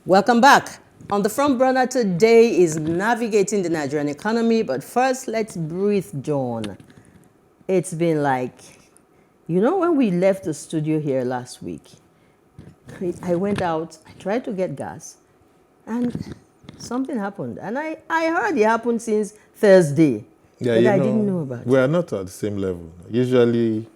Welcome back. On the front burner today is navigating the Nigerian economy, but first let's breathe, John. It's been like, when we left the studio here last week, I went out, I tried to get gas, and something happened. And I heard it happened since Thursday, Yeah, but I didn't know about we it. are not at the same level. Usually,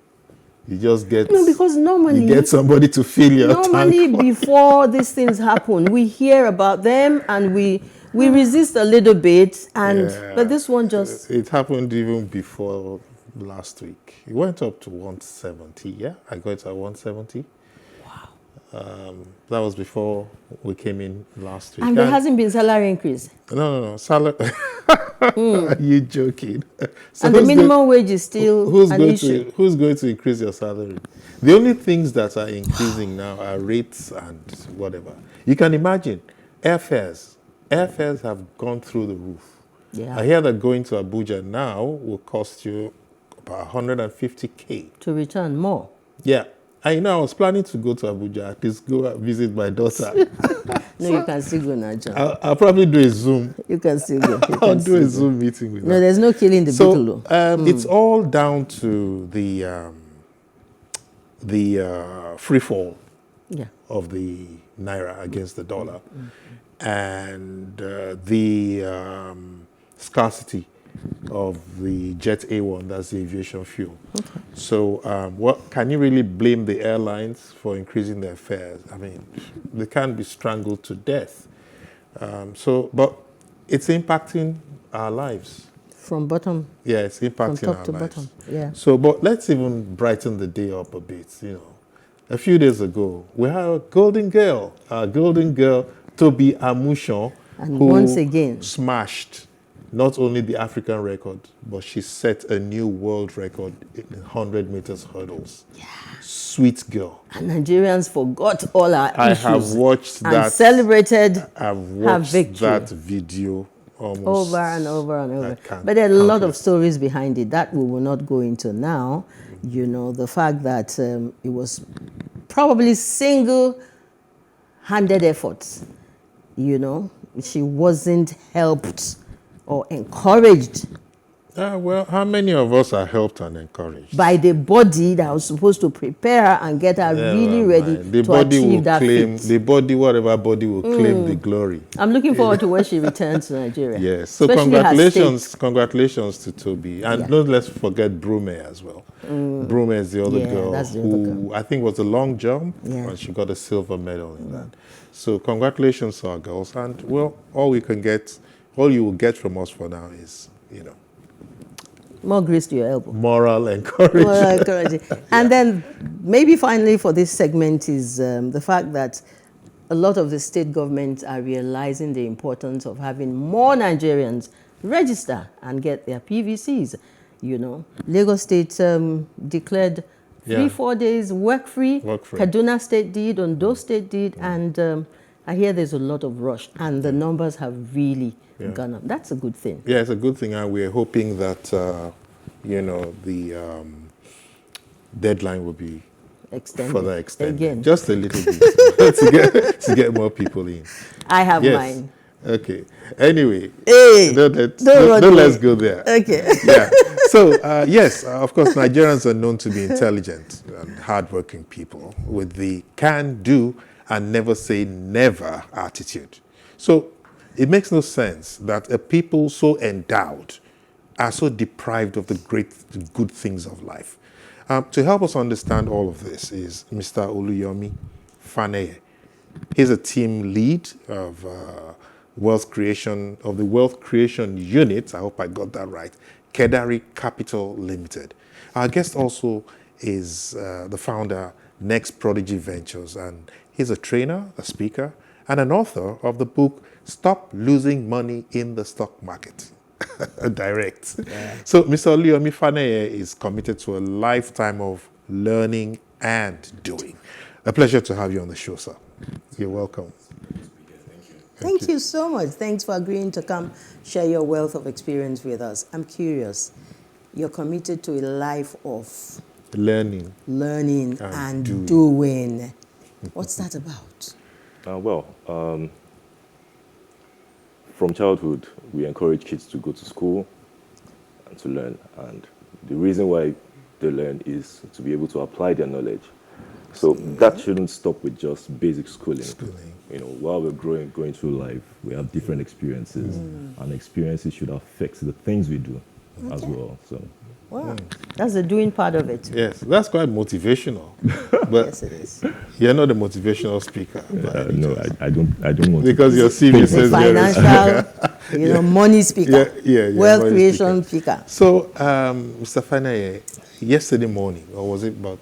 you just get Because normally you get somebody to fill your Normally, tank. before these things happen, we hear about them and we resist a little bit. But this one just It happened even before last week. It went up to 170. Yeah, I got it at 170. That was before we came in last week. and there hasn't been salary increase, No. Salary. Are you joking? So and the who's minimum wage is still an issue. who's going to increase your salary? The only things that are increasing now are rates and whatever. You can imagine airfares. Airfares have gone through the roof. Yeah. I hear that going to Abuja now will cost you about 150K. To return more. Yeah. I was planning to go to Abuja, at least go visit my daughter. No, you can still go now, John. I'll probably do a Zoom. You can still go. I'll do a Zoom meeting with her. No, there's no killing the beetle. It's all down to the free fall of the naira against the dollar, and the scarcity of the Jet A1, that's the aviation fuel. Okay. So what can you really blame the airlines for increasing their fares? I mean, they can't be strangled to death. But it's impacting our lives. From bottom. Yeah, it's impacting From top our to lives. bottom. Yeah. So, but let's even brighten the day up a bit. A few days ago, we had a golden girl, Toby Amushon, And who once again smashed not only the African record, but she set a new world record in 100 meters hurdles. Yeah. Sweet girl. And Nigerians forgot all our issues. I have watched and that. Celebrated I've watched victory. that video almost over and over and over. I can't But there are a lot of countless. stories behind it that we will not go into now. The fact that it was probably single-handed efforts. She wasn't helped or encouraged Well, how many of us are helped and encouraged? by the body that was supposed to prepare her and get her really ready The to body achieve will that claim, feat. the body, whatever body will claim the glory. I'm looking forward to when she returns to Nigeria. Yes, so Especially her state. congratulations to Toby. And don't let's forget Brume as well. Brume is the other girl that's the who other girl. I think was a long jump, Yeah. and she got a silver medal in that. So congratulations to our girls. And well, all you will get from us for now is, More grease to your elbow. moral encouragement. Well, encouraging. And then maybe finally for this segment is the fact that a lot of the state governments are realizing the importance of having more Nigerians register and get their PVCs. Lagos State declared 3-4 days work-free. Kaduna State did, Ondo State did, and I hear there's a lot of rush, and the numbers have really gone up. That's a good thing. Yeah, it's a good thing, and we're hoping that the deadline will be further extended, Again. just a little bit to get more people in. I have Yes. mine. Okay. Anyway, Hey, let's go there. Okay. Yeah. So yes, of course, Nigerians are known to be intelligent and hardworking people with the can do and never say never attitude. So it makes no sense that a people so endowed are so deprived of the good things of life. To help us understand all of this is Mr. Yomi Faneye. He's a team lead of the Wealth Creation Unit. I hope I got that right. Kedari Capital Limited. Our guest also is the founder, Next Prodigy Ventures, and he's a trainer, a speaker, and an author of the book, Stop Losing Money in the Stock Market. Direct. Yeah. So Mr. Yomi Faneye is committed to a lifetime of learning and doing. A pleasure to have you on the show, sir. You're welcome. Thank you so much. Thanks for agreeing to come share your wealth of experience with us. I'm curious. You're committed to a life of learning and doing. What's that about? From childhood, we encourage kids to go to school and to learn. And the reason why they learn is to be able to apply their knowledge. So that shouldn't stop with just basic schooling. You know, while we're going through life, we have different experiences, and experiences should affect the things we do as well. So, Wow, that's the doing part of it. Yes, that's quite motivational. But Yes, it is. you're not a motivational speaker. no, I don't want Because your CV He's a says you're a financial, money speaker, yeah, wealth money creation speaker. So, Mr. Faneye, yesterday morning, or was it about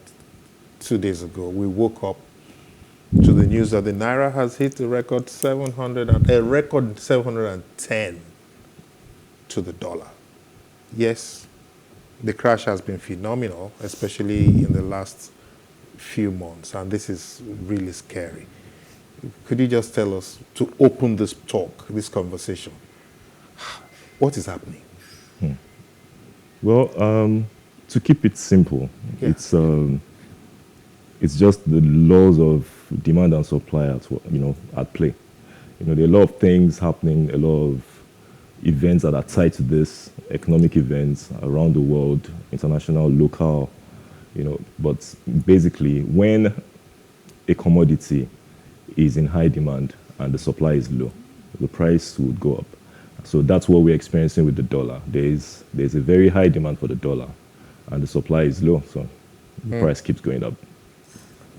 2 days ago, we woke up to the news that the Naira has hit a record 710 to the dollar. Yes, the crash has been phenomenal, especially in the last few months, and this is really scary. Could you just tell us, to open this talk, this conversation, what is happening? Well, to keep it simple, it's just the laws of demand and supply at play. You know, there are a lot of things happening, a lot of events that are tied to this, economic events around the world, international, local, but basically when a commodity is in high demand and the supply is low, the price would go up. So that's what we're experiencing with the dollar. There's a very high demand for the dollar and the supply is low, so the price keeps going up.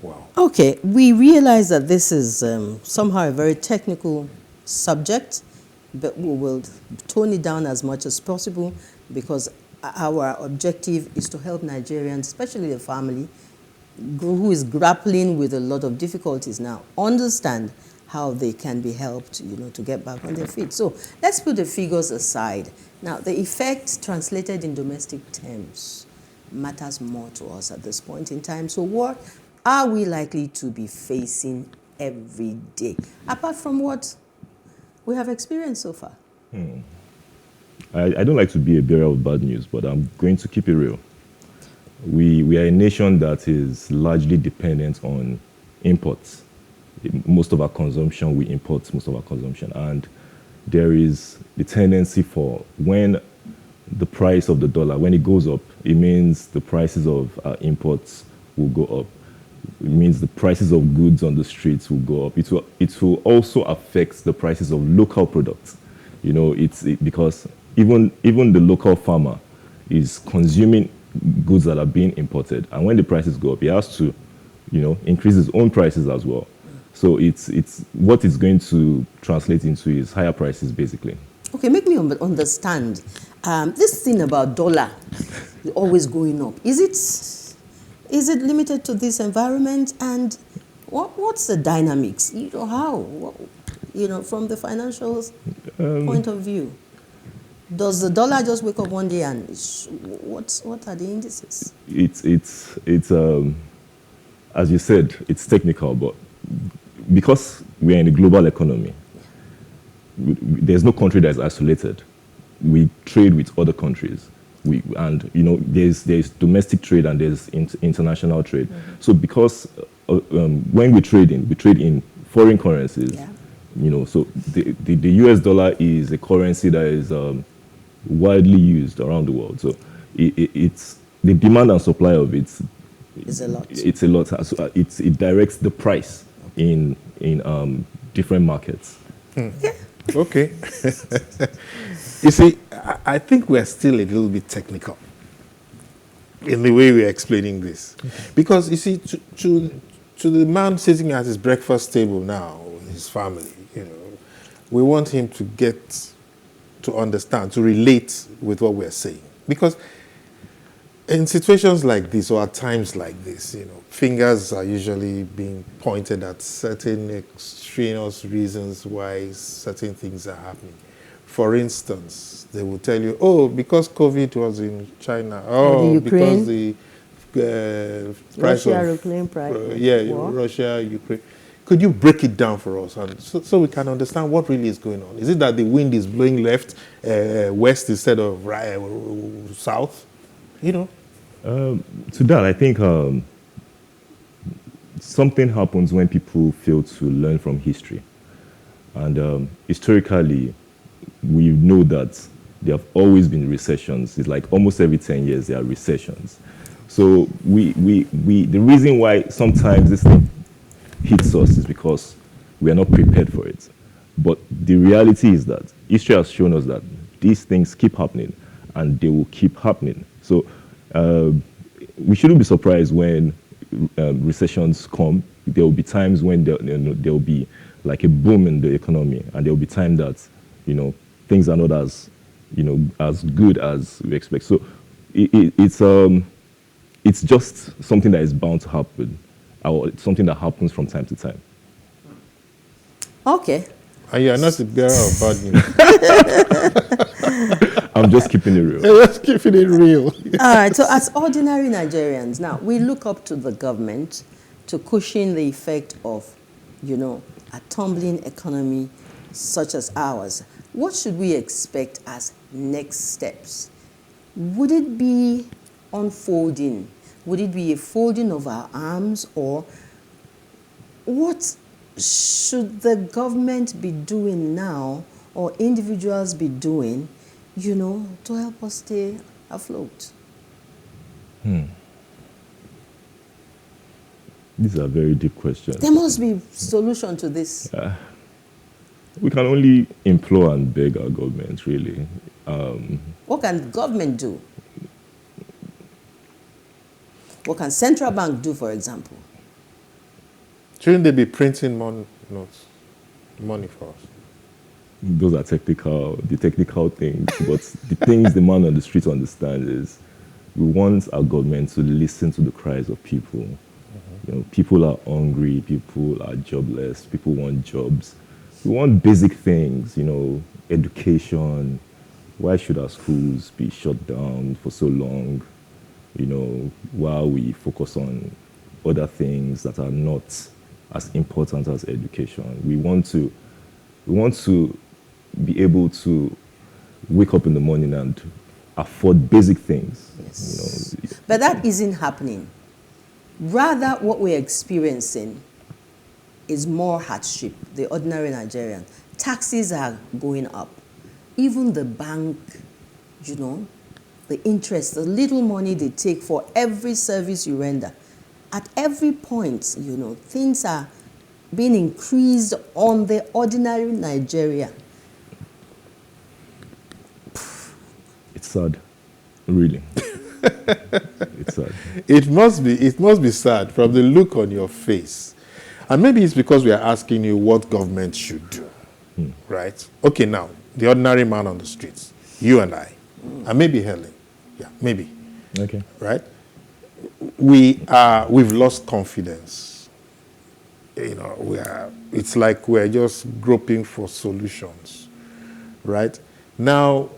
Wow. Okay, we realize that this is somehow a very technical subject, but we will tone it down as much as possible because our objective is to help Nigerians, especially the family, who is grappling with a lot of difficulties now, understand how they can be helped, to get back on their feet. So let's put the figures aside. Now, the effect translated in domestic terms matters more to us at this point in time. So what are we likely to be facing every day, apart from what we have experienced so far? I don't like to be a bearer of bad news, but I'm going to keep it real. We are a nation that is largely dependent on imports. Most of our consumption, we import most of our consumption. And there is the tendency for when the price of the dollar, when it goes up, it means the prices of our imports will go up. It means the prices of goods on the streets will go up. It will also affect the prices of local products. Because even the local farmer is consuming goods that are being imported, and when the prices go up, he has to, increase his own prices as well. So it's what it's going to translate into is higher prices, basically. Okay, make me understand. This thing about dollar always going up. Is it limited to this environment? And what's the dynamics? How? From the financial point of view, does the dollar just wake up one day and what are the indices? It's as you said, it's technical, but because we are in a global economy, there's no country that is isolated. We trade with other countries. There's domestic trade and there's international trade. Mm-hmm. So because when we trade in foreign currencies, so the US dollar is a currency that is widely used around the world. So it's the demand and supply of it is a lot. It's a lot. So it directs the price in different markets. Yeah. Okay. You see, I think we're still a little bit technical in the way we're explaining this. Okay. Because, you see, to the man sitting at his breakfast table now, his family, we want him to get to understand, to relate with what we're saying. Because in situations like this, or at times like this, fingers are usually being pointed at certain extraneous reasons why certain things are happening. For instance, they will tell you, because COVID was in China, because the price Russia-Ukraine price. Russia, Ukraine. Could you break it down for us, and so we can understand what really is going on? Is it that the wind is blowing left, west instead of south? To that, I think something happens when people fail to learn from history. And historically, we know that there have always been recessions. It's like almost every 10 years there are recessions. So the reason why sometimes this thing hits us is because we are not prepared for it. But the reality is that history has shown us that these things keep happening and they will keep happening. So we shouldn't be surprised when recessions come. There will be times when there will be like a boom in the economy, and there will be time that, things are not as, as good as we expect. So it's just something that is bound to happen, or something that happens from time to time. Okay. And you are not the bearer of bad news. I'm just keeping it real. Just keeping it real. All right, so as ordinary Nigerians, now we look up to the government to cushion the effect of, a tumbling economy such as ours. What should we expect as next steps? Would it be unfolding? Would it be a folding of our arms, or what should the government be doing now, or individuals be doing, to help us stay afloat? These are very deep questions. There must be a solution to this. We can only implore and beg our government, really. What can the government do? What can central bank do, for example? Shouldn't they be printing money for us? Those are the technical things. But the things the man on the street understands is we want our government to listen to the cries of people. People are hungry, people are jobless, people want jobs. We want basic things, education. Why should our schools be shut down for so long, while we focus on other things that are not as important as education? We want to be able to wake up in the morning and afford basic things. Yes. But that isn't happening. Rather, what we're experiencing is more hardship, the ordinary Nigerian. Taxes are going up. Even the bank, the interest, the little money they take for every service you render. At every point, things are being increased on the ordinary Nigeria. It's sad, really. It's sad. It must be sad from the look on your face. And maybe it's because we are asking you what government should do, right? Okay, now, the ordinary man on the streets, you and I, and maybe Helen. Yeah, maybe. Okay. Right? We've lost confidence. It's like we're just groping for solutions, right? Now,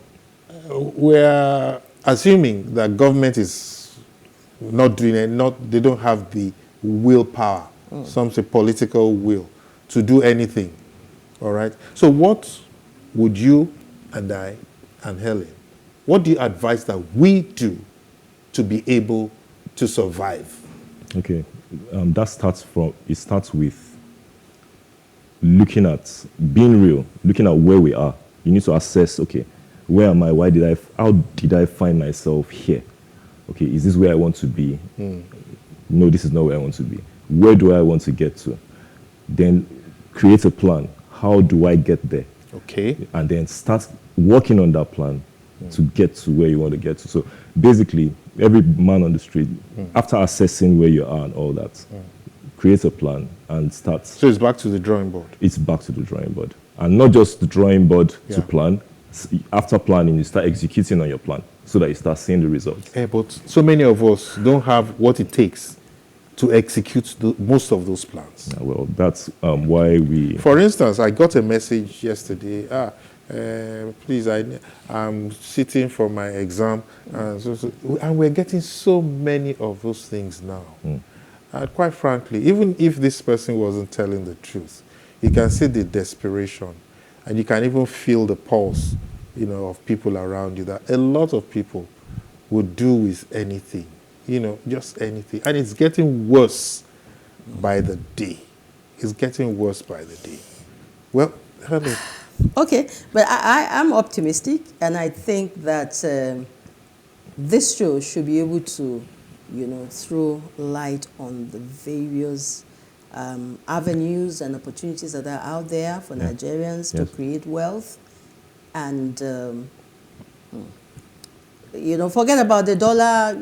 we're assuming that government is not doing it, they don't have the willpower, some say political will, to do anything, all right? So what would you and I and Helen, what do you advise that we do to be able to survive? Okay, it starts with looking at, being real, looking at where we are. You need to assess, okay, where am I? How did I find myself here? Okay, is this where I want to be? No, this is not where I want to be. Where do I want to get to? Then create a plan. How do I get there? Okay. And then start working on that plan to get to where you want to get to. So basically, every man on the street, after assessing where you are and all that, create a plan and start. So it's back to the drawing board. It's back to the drawing board. And not just the drawing board to plan. After planning, you start executing on your plan so that you start seeing the results. But so many of us don't have what it takes to execute most of those plans. Well, that's why we... For instance, I got a message yesterday. Please, I'm sitting for my exam. And we're getting so many of those things now. Quite frankly, even if this person wasn't telling the truth, you can see the desperation. And you can even feel the pulse, of people around you, that a lot of people would do with anything, just anything. And it's getting worse by the day. It's getting worse by the day. Well, Helen. Okay, but I'm optimistic, and I think that this show should be able to, throw light on the various avenues and opportunities that are out there for Nigerians to create wealth. And, forget about the dollar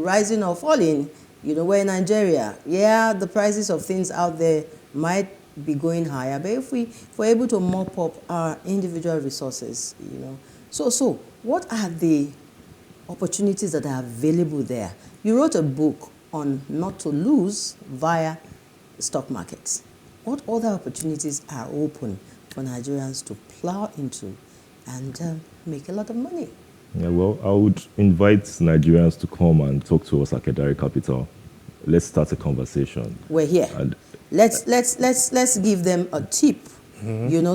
rising or falling. We're in Nigeria. Yeah, the prices of things out there might be going higher, but if we're able to mop up our individual resources, So what are the opportunities that are available there? You wrote a book on not to lose via stock markets. What other opportunities are open for Nigerians to plow into and make a lot of money? Yeah, well, I would invite Nigerians to come and talk to us at Kedari Capital. Let's start a conversation. We're here. And let's give them a tip.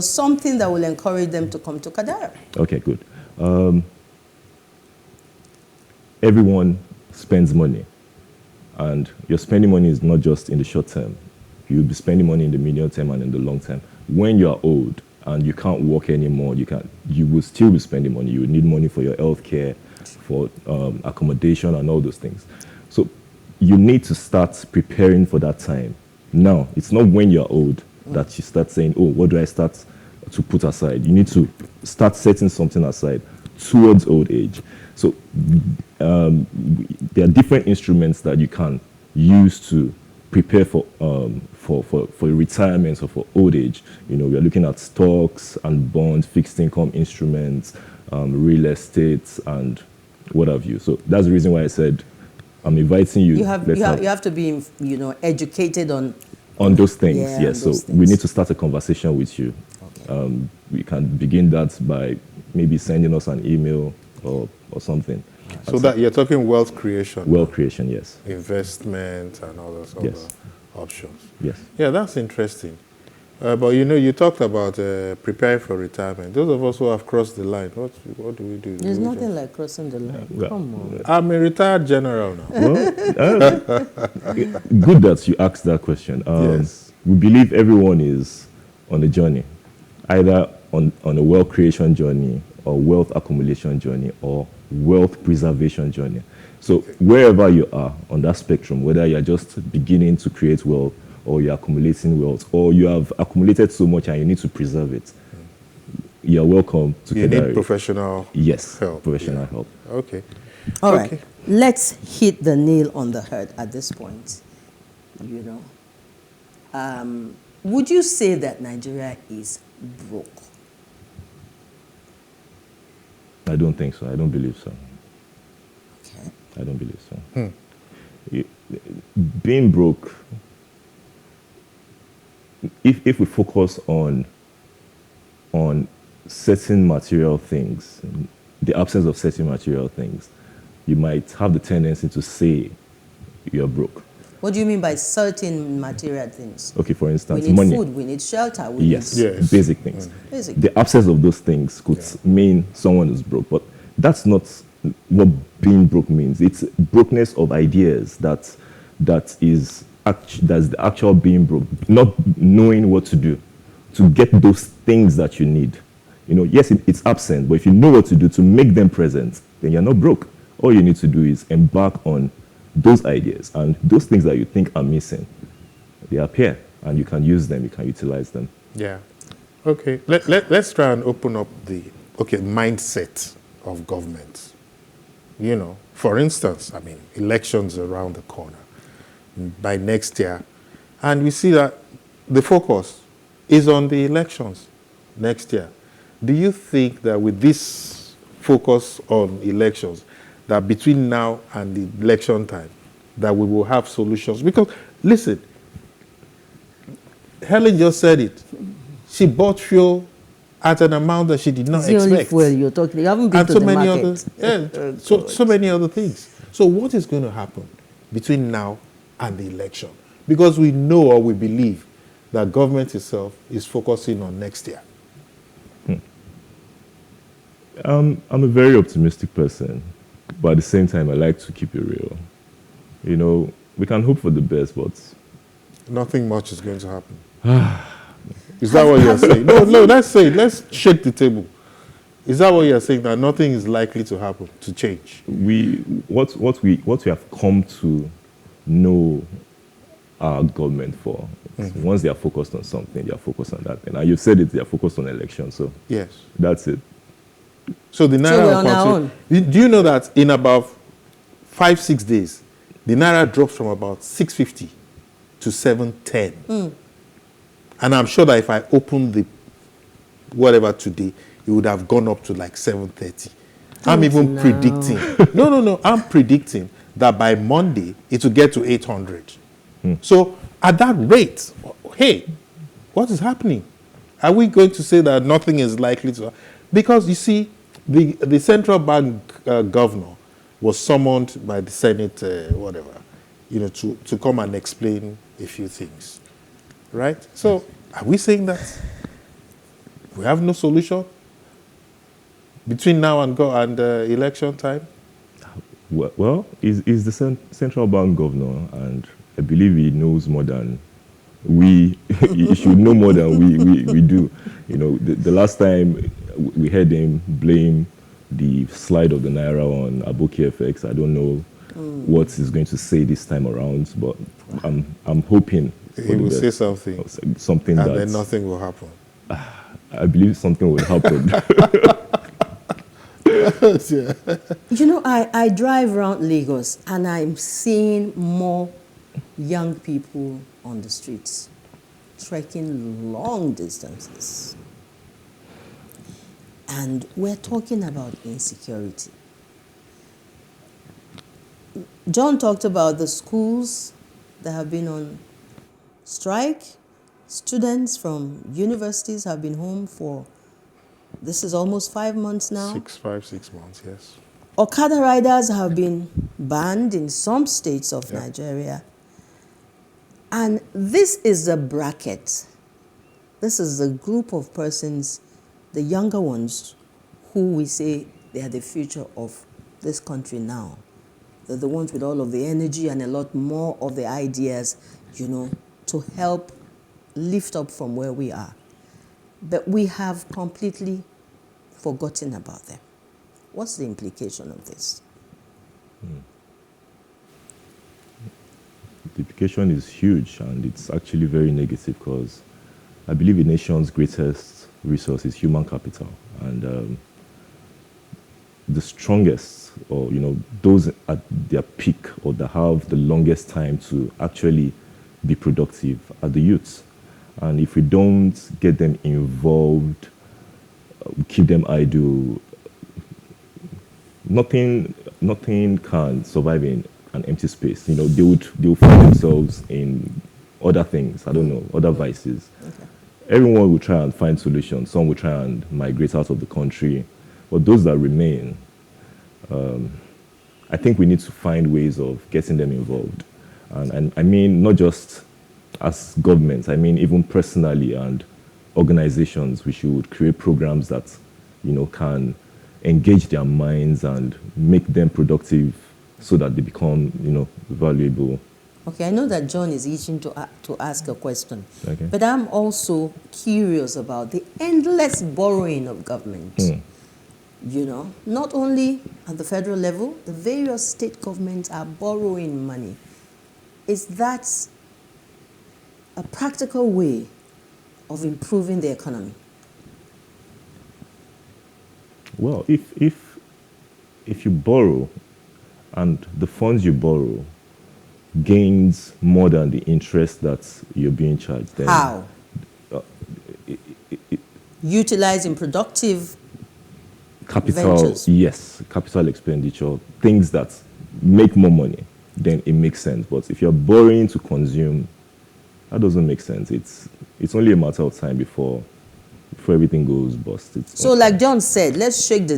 Something that will encourage them to come to Kedari. Okay, good. Everyone spends money, and your spending money is not just in the short term. You'll be spending money in the medium term and in the long term. When you are old and you can't work anymore, you will still be spending money. You will need money for your health care, for accommodation and all those things. So you need to start preparing for that time. Now, it's not when you're old that you start saying, oh, what do I start to put aside? You need to start setting something aside towards old age. So there are different instruments that you can use to prepare for retirement or for old age. We are looking at stocks and bonds, fixed income instruments, real estate, and what have you. So that's the reason why I said I'm inviting you. You have to be, educated on those things. Yeah, yes. So we need to start a conversation with you. Okay. We can begin that by maybe sending us an email or something. So that you're talking wealth creation. Wealth creation, yes. Investment and all those other options. Yes. Yeah, that's interesting. But you talked about preparing for retirement. Those of us who have crossed the line, what do we do? There's nothing like crossing the line. Well, come on. I'm a retired general now. Well, good that you asked that question. Yes. We believe everyone is on a journey, either on a wealth creation journey or wealth accumulation journey or wealth preservation journey. So wherever you are on that spectrum, whether you're just beginning to create wealth or you're accumulating wealth or you have accumulated so much and you need to preserve it, you're welcome to Kedari. You need professional help. Professional help. Okay. All right. Let's hit the nail on the head at this point. Would you say that Nigeria is broke? I don't think so. I don't believe so. Okay. I don't believe so. Being broke, if we focus on certain material things, the absence of certain material things, you might have the tendency to say you're broke. What do you mean by certain material things? Okay, for instance, we need money. Food, we need shelter, we yes, basic things. Basic. The absence of those things could mean someone is broke, but that's not what being broke means. It's brokenness of ideas that's the actual being broke, not knowing what to do to get those things that you need. Yes, it's absent, but if you know what to do to make them present, then you're not broke. All you need to do is embark on those ideas, and those things that you think are missing, they appear, and you can use them, you can utilize them. Yeah. Okay. Let's try and open up the mindset of government. For instance, elections around the corner by next year, and we see that the focus is on the elections next year. Do you think that with this focus on elections, that between now and the election time, that we will have solutions? Because, listen, Helen just said it. She bought fuel at an amount that she did not expect. The only fuel you're talking. You haven't been to the market. So many other things. So what is going to happen between now and the election? Because we know or we believe that government itself is focusing on next year. I'm a very optimistic person, but at the same time, I like to keep it real. We can hope for the best, but Nothing much is going to happen. Is that what you're saying? No, let's say it. Let's shake the table. Is that what you're saying, that nothing is likely to happen, to change? What we have come to know our government for. Once they are focused on something, they are focused on that thing. And you said it, they are focused on elections. So yes, that's it. So the naira we're on our own. Do you know that in about 5-6 days, the naira drops from about 650 to 710? And I'm sure that if I open the whatever today, it would have gone up to like 730. I'm even predicting. No. I'm predicting that by Monday, it will get to 800. So at that rate, hey, what is happening? Are we going to say that nothing is likely to? Because you see, the central bank governor was summoned by the Senate, to come and explain a few things, right? So are we saying that we have no solution between now and election time? Well, he's the central bank governor, and I believe he knows more than we. He should know more than we do. You know, the last time we heard him blame the slide of the naira on Aboki FX, I don't know what he's going to say this time around, but I'm hoping he will say something, and then nothing will happen. I believe something will happen. Yeah. You know, I drive around Lagos and I'm seeing more young people on the streets trekking long distances. And we're talking about insecurity. John talked about the schools that have been on strike. Students from universities have been home for, this is almost 5 months now. 6 months, yes. Okada riders have been banned in some states of Nigeria. And this is a bracket. This is a group of persons, the younger ones, who we say they are the future of this country now. They're the ones with all of the energy and a lot more of the ideas, to help lift up from where we are. But we have completely forgotten about them. What's the implication of this? The implication is huge, and it's actually very negative, because I believe a nation's greatest resource is human capital, and the strongest, or those at their peak or that have the longest time to actually be productive are the youths. And if we don't get them involved, keep them idle, nothing can survive in an empty space. They'll find themselves in other things, I don't know, other vices. Okay. Everyone will try and find solutions. Some will try and migrate out of the country. But those that remain, I think we need to find ways of getting them involved. And I mean, not just as governments, I mean, even personally and organizations, we should create programs that, can engage their minds and make them productive so that they become, valuable. Okay, I know that John is itching to ask a question, Okay. but I'm also curious about the endless borrowing of government. Not only at the federal level, the various state governments are borrowing money. Is that a practical way of improving the economy? Well, if you borrow and the funds you borrow gains more than the interest that you're being charged, then How? Utilizing productive capital, ventures. yes, capital expenditure, things that make more money, then it makes sense. But if you're borrowing to consume, that doesn't make sense. It's only a matter of time before everything goes bust. So like John said, let's shake the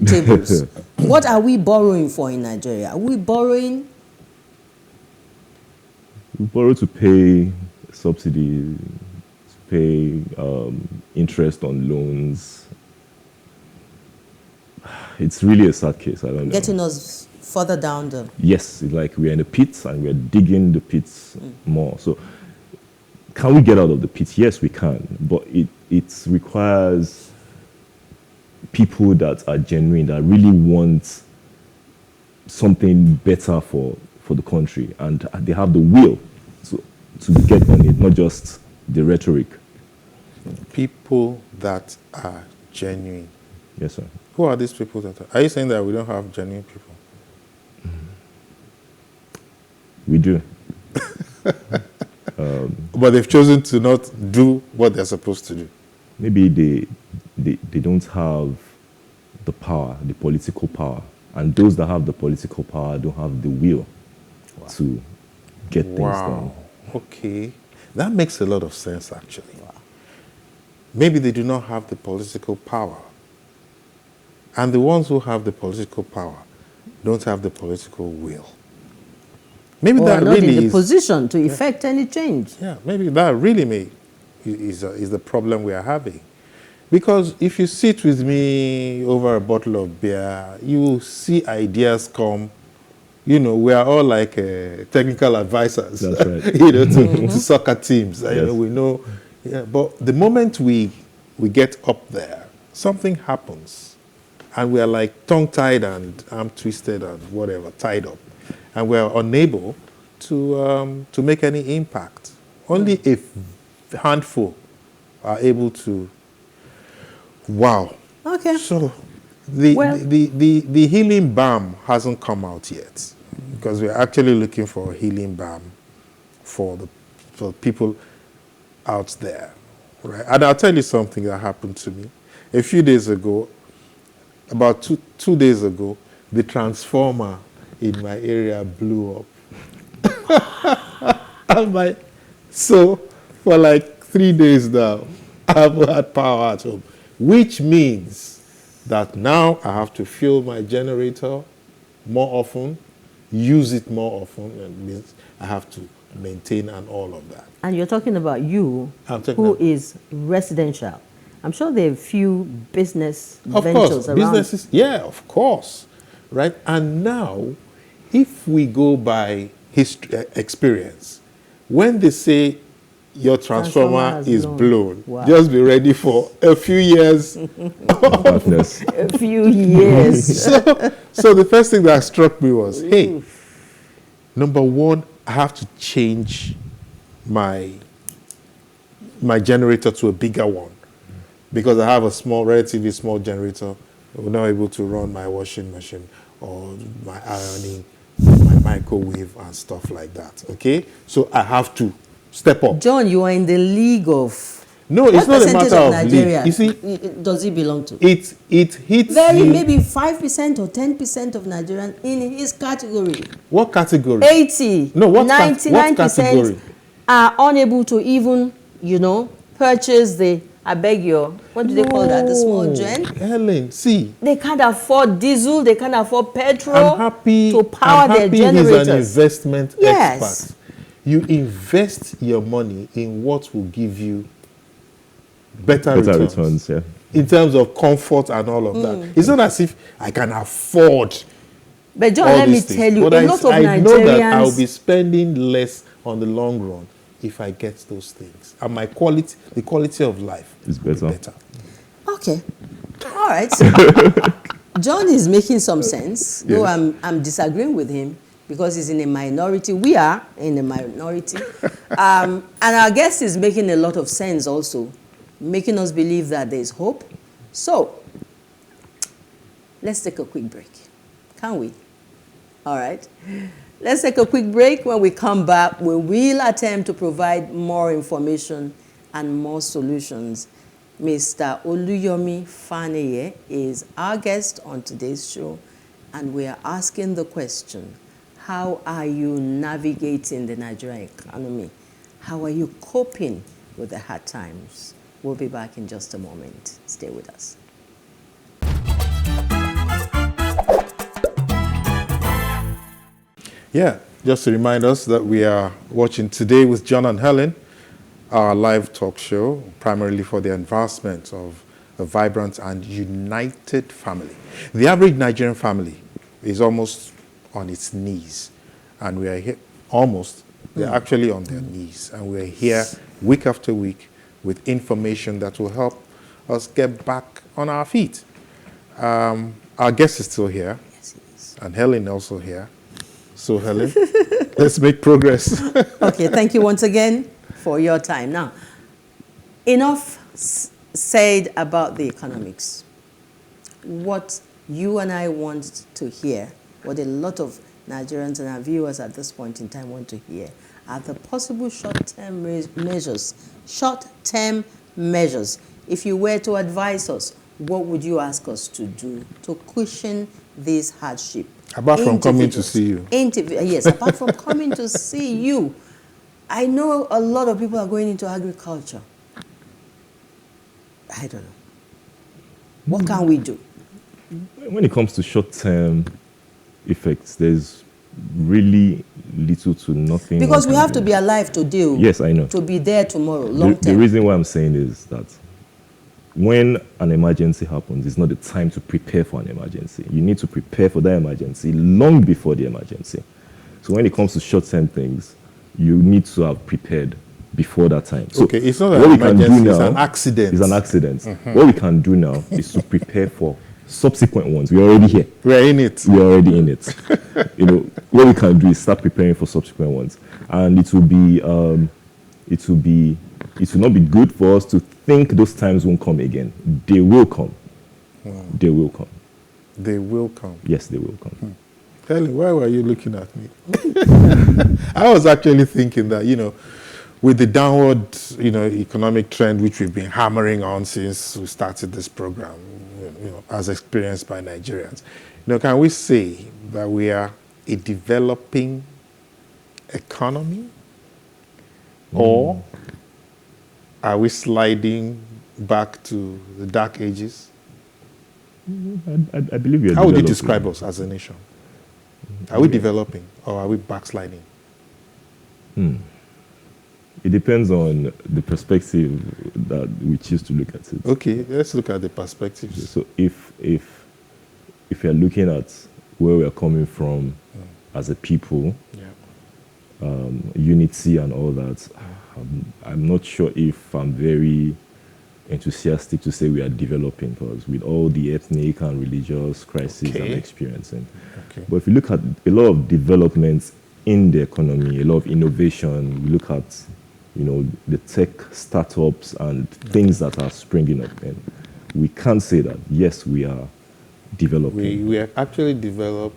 tables. What are we borrowing for in Nigeria? Are we borrowing? We borrow to pay subsidies, to pay interest on loans. It's really a sad case. I don't know. Getting us further down the... Yes, it's like we're in a pit and we're digging the pits more. So can we get out of the pit? Yes, we can, but it requires people that are genuine, that really want something better for the country, and they have the will to get on it, not just the rhetoric. People that are genuine. Yes, sir. Who are these people that are you saying that we don't have genuine people? We do. But they've chosen to not do what they're supposed to do. Maybe they don't have the power, the political power. And those that have the political power don't have the will to get things done. Okay. That makes a lot of sense, actually. Maybe they do not have the political power. And the ones who have the political power don't have the political will. Maybe Or that not really in the is position to effect any change. Yeah, maybe that really is the problem we are having. Because if you sit with me over a bottle of beer, you will see ideas come. You know, we are all like technical advisors. That's right. You know, to soccer teams. Yes. You know, we know. Yeah, but the moment we get up there, something happens, and we are like tongue-tied and arm-twisted and whatever, tied up, and we are unable to make any impact. Only a handful are able to. Wow. Okay. So the healing balm hasn't come out yet, because we're actually looking for a healing balm for people out there, right? And I'll tell you something that happened to me a few days ago. About two days ago, the transformer in my area blew up. So for like 3 days now, I haven't had power at home, which means that now I have to fuel my generator more often, use it more often, and means I have to maintain and all of that. And you're talking about you, I'm talking who about- is residential. I'm sure there are few business Of ventures course, around. businesses, yeah, of course, right? And now, if we go by history, experience, when they say your transformer has is blown, Wow. just be ready for a few years. Darkness. A few years. So the first thing that struck me was, hey, number one, I have to change my generator to a bigger one, because I have a relatively small generator. I'm not able to run my washing machine or my ironing, my microwave and stuff like that. Okay, so I have to step up. John, you are in the league of. No, it's what not a percentage matter of Nigeria league. You see, does it belong to? it hits Very, you. maybe 5% or 10% of Nigerians in his category. What category? 80, No, what 99% category? are unable to even, purchase the, I beg your, what do they call that, the small gen? Helen, see, They can't afford diesel, they can't afford petrol I'm happy. to power I'm their happy generators. He's an investment Yes. expert. You invest your money in what will give you better returns. Yeah. In terms of comfort and all of that. It's not as if I can afford But John, all let me these things. tell you, But a lot of I know that I'll Nigerians, be spending less on the long run if I get those things. And the quality of life Is will be better. better. okay, all right. John is making some sense, though Yes. I'm disagreeing with him because he's in a minority. We are in a minority. And our guest is making a lot of sense also, making us believe that there's hope. So, let's take a quick break. Can we? All right. Let's take a quick break. When we come back, we will attempt to provide more information and more solutions. Mr. Yomi Faneye is our guest on today's show, and we are asking the question, how are you navigating the Nigerian economy? How are you coping with the hard times? We'll be back in just a moment. Stay with us. Yeah, just to remind us that we are watching Today with John and Helen, our live talk show, primarily for the advancement of a vibrant and united family. The average Nigerian family is almost on its knees, and we are here almost, they're actually on their knees, and we're here week after week, with information that will help us get back on our feet. Our guest is still here, Yes, it is. and Helen also here. So, Helen, let's make progress. Okay, thank you once again for your time. Now, enough said about the economics. What you and I want to hear, what a lot of Nigerians and our viewers at this point in time want to hear, are the possible short-term measures. Short-term measures. If you were to advise us, what would you ask us to do to cushion this hardship? Apart from coming to see you. Yes, apart from coming to see you. I know a lot of people are going into agriculture. I don't know. What can we do? When it comes to short-term effects, there's really little to nothing. Because we have to be alive to deal. Yes, I know. To be there tomorrow, long The term. reason why I'm saying is that when an emergency happens, it's not the time to prepare for an emergency. You need to prepare for that emergency long before the emergency. So when it comes to short-term things, you need to have prepared before that time. So Okay, it's not what an we can do emergency, now, it's an accident. It's an accident. What we can do now is to prepare for subsequent ones. We're already here. We're in it. We're already in it. What we can do is start preparing for subsequent ones, and it will not be good for us to think those times won't come again. They will come. They will come. They will come. Yes, they will come. Helen, why were you looking at me? I was actually thinking that, with the downward, economic trend which we've been hammering on since we started this program, as experienced by Nigerians, can we say that we are a developing economy, or are we sliding back to the dark ages? I believe you're. How would you developing. describe us as a nation? Are we developing, or are we backsliding? It depends on the perspective that we choose to look at it. Okay, let's look at the perspectives. So if you're looking at where we're coming from as a people, unity and all that, I'm not sure if I'm very enthusiastic to say we are developing, because with all the ethnic and religious crises I'm experiencing. Okay. But if you look at a lot of developments in the economy, a lot of innovation, we look at the tech startups and things that are springing up, and we can't say that, yes, we are developing. We have actually developed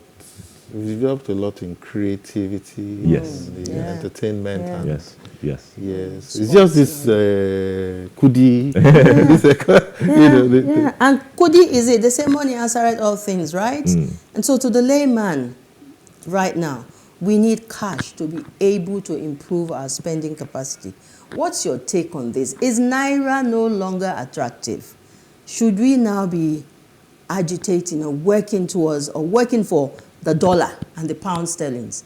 a lot in creativity, Yes. and the entertainment. Yeah. And Yes. It's just this kudi. And kudi is it? They say money answereth all things, right? And so to the layman right now, we need cash to be able to improve our spending capacity. What's your take on this? Is Naira no longer attractive? Should we now be agitating or working towards or working for the dollar and the pound sterlings?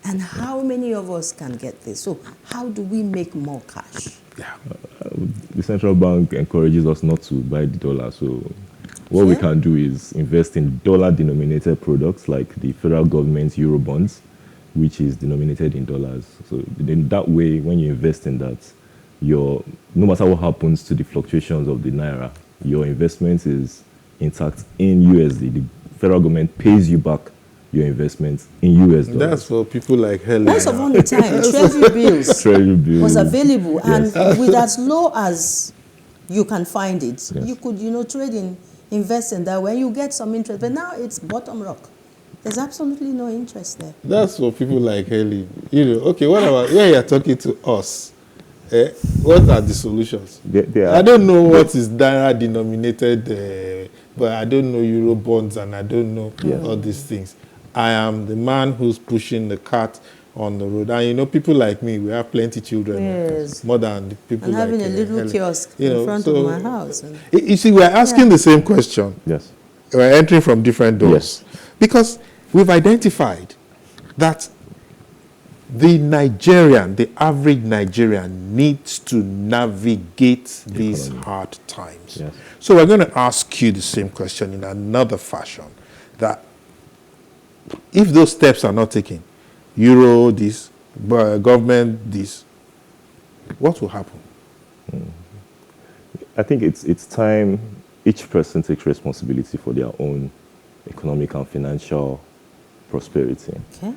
And how many of us can get this? So how do we make more cash? The central bank encourages us not to buy the dollar, so what we can do is invest in dollar-denominated products like the federal government's Euro bonds, which is denominated in dollars. So in that way, when you invest in that, no matter what happens to the fluctuations of the Naira, your investment is intact in USD. The federal government pays you back your investments in US dollars. That's for people like Helen. Once upon a time, Treasury bills was available, and with as low as you can find it, you could, trade in, invest in that way, you get some interest. But now it's bottom rock. There's absolutely no interest there. That's for people like Helen. Okay, what about when you're talking to us? What are the solutions? I don't know what is Naira denominated, but I don't know Euro bonds, and I don't know all these things. I am the man who's pushing the cart on the road. And people like me, we have plenty children, more than the people and like having a little Helen. kiosk in front of my house. You see, we're asking the same question. Yes. We're entering from different doors. Yes. Because we've identified that the average Nigerian needs to navigate these hard times. Yes. So we're going to ask you the same question in another fashion, that if those steps are not taken, Euro this, government this, what will happen? I think it's time each person takes responsibility for their own economic and financial prosperity. Okay.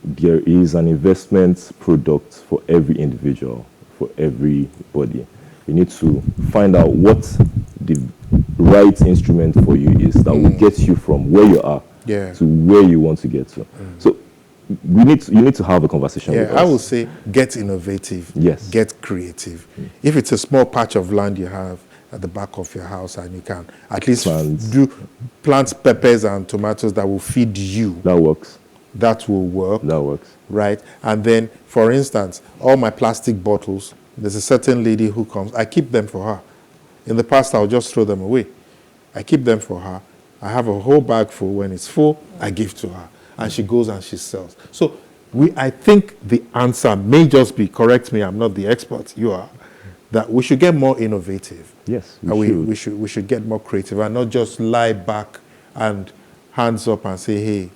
There is an investment product for every individual, for everybody. You need to find out what the right instrument for you is that will get you from where you are to where you want to get to. So you need to have a conversation with us. I would say get innovative, yes, get creative. If it's a small patch of land you have at the back of your house and you can at least plant peppers and tomatoes that will feed you. That works. That will work. That works. Right? And then, for instance, all my plastic bottles, there's a certain lady who comes, I keep them for her. In the past, I'll just throw them away. I keep them for her. I have a whole bag full. When it's full, I give to her. And she goes and she sells. So I think the answer may just be, correct me, I'm not the expert, you are, that we should get more innovative. Yes, we should get more creative and not just lie back and hands up and say, hey,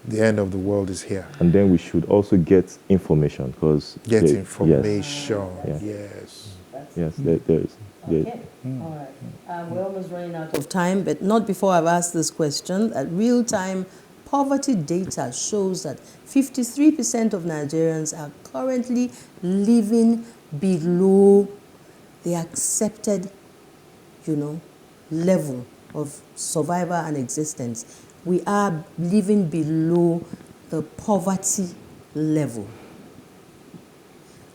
the end of the world is here. And then we should also get information, because information. Yes. Yes, there is. Okay. All right. We're almost running out of time, but not before I've asked this question. That real-time poverty data shows that 53% of Nigerians are currently living below the accepted, level of survival and existence. We are living below the poverty level.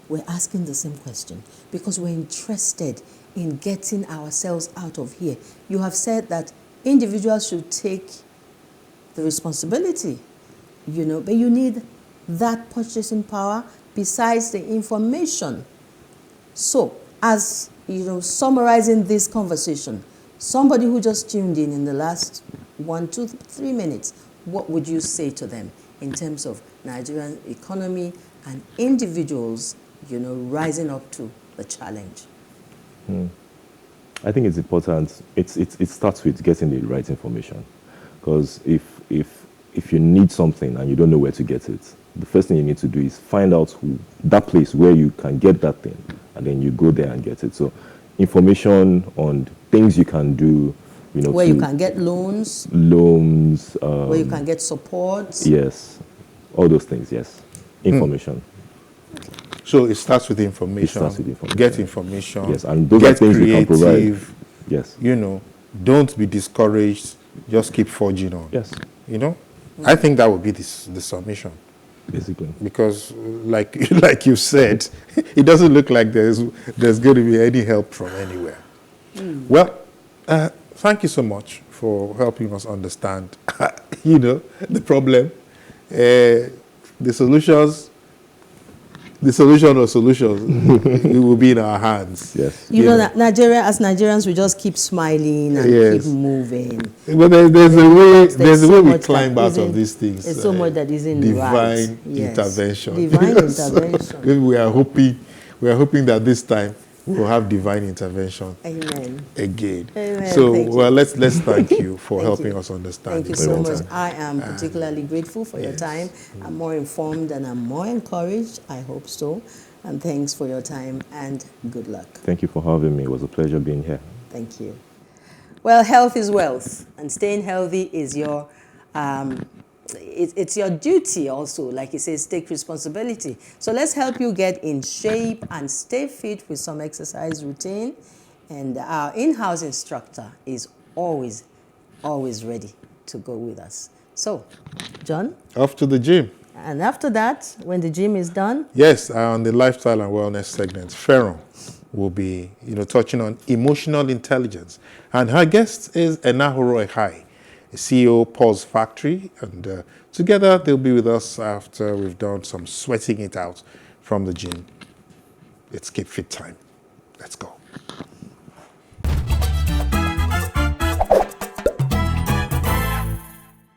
We're asking the same question because we're interested in getting ourselves out of here. You have said that individuals should take the responsibility, but you need that purchasing power besides the information. So, as summarizing this conversation, somebody who just tuned in the last 1, 2, 3 minutes, what would you say to them in terms of Nigerian economy and individuals, rising up to the challenge? I think it's important. It starts with getting the right information, because if you need something and you don't know where to get it, the first thing you need to do is find out that place where you can get that thing, and then you go there and get it. So, information on things you can do, where you can get loans, where you can get support. Yes, all those things. Yes, information. So it starts with information. It starts with information. Get information. Yes, and those are things creative, we can provide. Yes. Don't be discouraged. Just keep forging on. Yes. I think that would be the submission. Basically. Because, like you said, it doesn't look like there's going to be any help from anywhere. Well, thank you so much for helping us understand, the problem, the solutions. The solution or solutions, it will be in our hands. Yes. Nigeria, as Nigerians, we just keep smiling and keep moving. But there's a way we climb out of these things. There's so much that isn't divine intervention. Divine intervention. Maybe we are hoping that this time we'll have divine intervention. Amen. Again. Amen. So, let's thank you for helping us understand. Thank you so much. I am particularly grateful for your time. I'm more informed and I'm more encouraged. I hope so. And thanks for your time and good luck. Thank you for having me. It was a pleasure being here. Thank you. Well, health is wealth, and staying healthy is your it's your duty also. Like it says, take responsibility. So let's help you get in shape and stay fit with some exercise routine. And our in-house instructor is always ready to go with us. So, John? Off to the gym. And after that, when the gym is done? Yes, on the lifestyle and wellness segment, Ferron will be, touching on emotional intelligence. And her guest is Enahoro Ehai, CEO, Pulse Factory, and together they'll be with us after we've done some sweating it out from the gym. It's Keep Fit time. Let's go.